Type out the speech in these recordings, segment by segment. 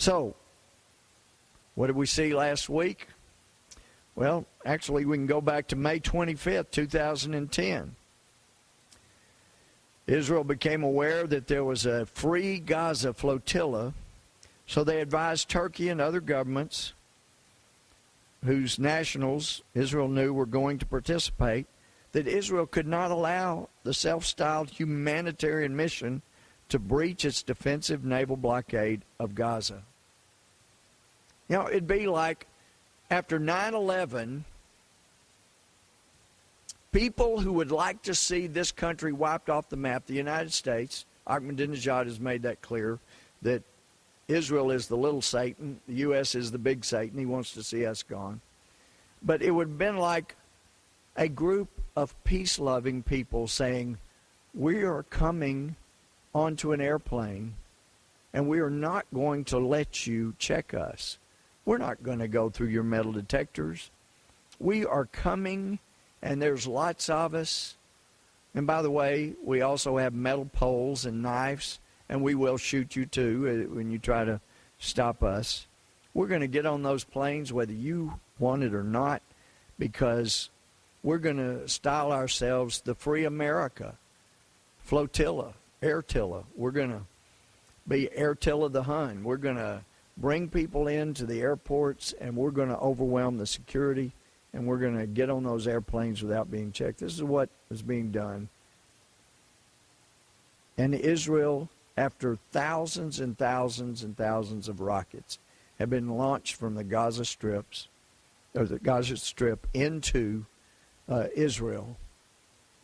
So, what did we see last week? Well, actually, we can go back to May 25th, 2010. Israel became aware that there was a free Gaza flotilla, so they advised Turkey and other governments whose nationals Israel knew were going to participate that Israel could not allow the self-styled humanitarian mission to breach its defensive naval blockade of Gaza. You know, it'd be like after 9/11, people who would like to see this country wiped off the map, the United States, Ahmadinejad has made that clear, that Israel is the little Satan, the U.S. is the big Satan. He wants to see us gone. But it would have been like a group of peace-loving people saying, we are coming onto an airplane and we are not going to let you check us. We're not going to go through your metal detectors. We are coming, and there's lots of us. And by the way, we also have metal poles and knives, and we will shoot you too when you try to stop us. We're going to get on those planes whether you want it or not, because we're going to style ourselves the Free America Flotilla, Airtilla. We're going to be Airtilla the Hun. We're going to bring people into the airports, and we're going to overwhelm the security, and we're going to get on those airplanes without being checked. This is what is being done. And Israel, after thousands and thousands and thousands of rockets have been launched from the Gaza Strip into Israel,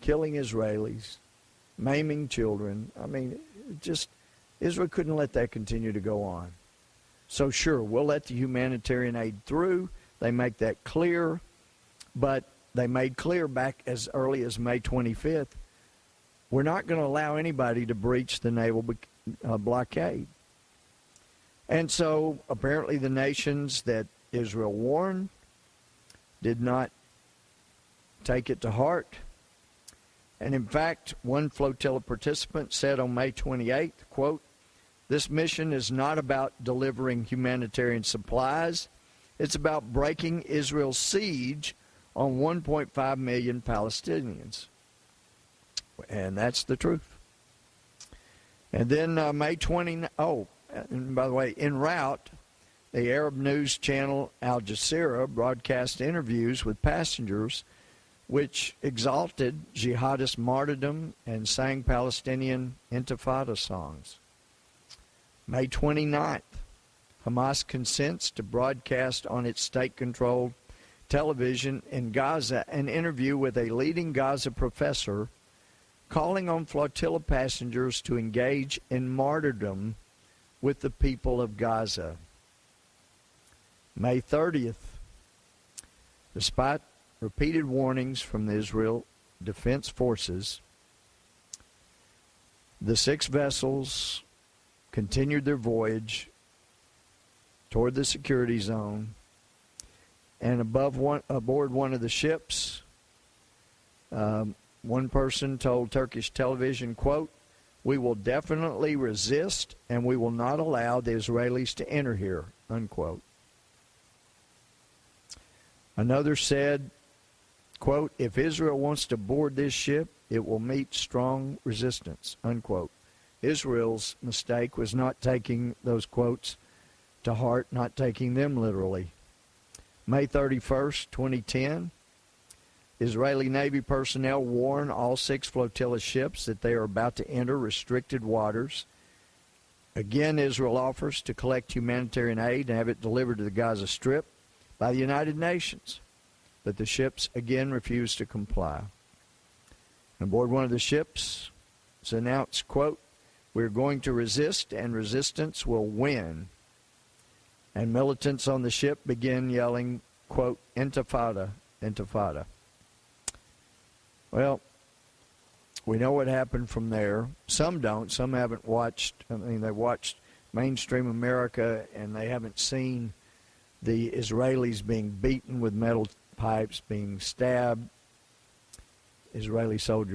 killing Israelis, maiming children. I mean, just Israel couldn't let that continue to go on. So sure, we'll let the humanitarian aid through. They make that clear. But they made clear back as early as May 25th, we're not going to allow anybody to breach the naval blockade. And so apparently the nations that Israel warned did not take it to heart. And in fact, one flotilla participant said on May 28th, quote, "This mission is not about delivering humanitarian supplies. It's about breaking Israel's siege on 1.5 million Palestinians." And that's the truth. And then May 20, and by the way, en route, the Arab news channel Al Jazeera broadcast interviews with passengers which exalted jihadist martyrdom and sang Palestinian Intifada songs. May 29th, Hamas consents to broadcast on its state-controlled television in Gaza an interview with a leading Gaza professor calling on flotilla passengers to engage in martyrdom with the people of Gaza. May 30th, despite repeated warnings from the Israel Defense Forces, the 6 vessels continued their voyage toward the security zone, and aboard one of the ships, one person told Turkish television, quote, "We will definitely resist and we will not allow the Israelis to enter here," unquote. Another said, quote, "If Israel wants to board this ship, it will meet strong resistance," unquote. Israel's mistake was not taking those quotes to heart, not taking them literally. May 31st, 2010, Israeli Navy personnel warn all 6 flotilla ships that they are about to enter restricted waters. Again, Israel offers to collect humanitarian aid and have it delivered to the Gaza Strip by the United Nations. But the ships again refuse to comply. Aboard one of the ships, it's announced, quote, "We're going to resist and resistance will win." And militants on the ship begin yelling, quote, "Intifada, Intifada." Well, we know what happened from there. Some don't. Some haven't watched. I mean, they watched mainstream America, and they haven't seen the Israelis being beaten with metal pipes, being stabbed, Israeli soldiers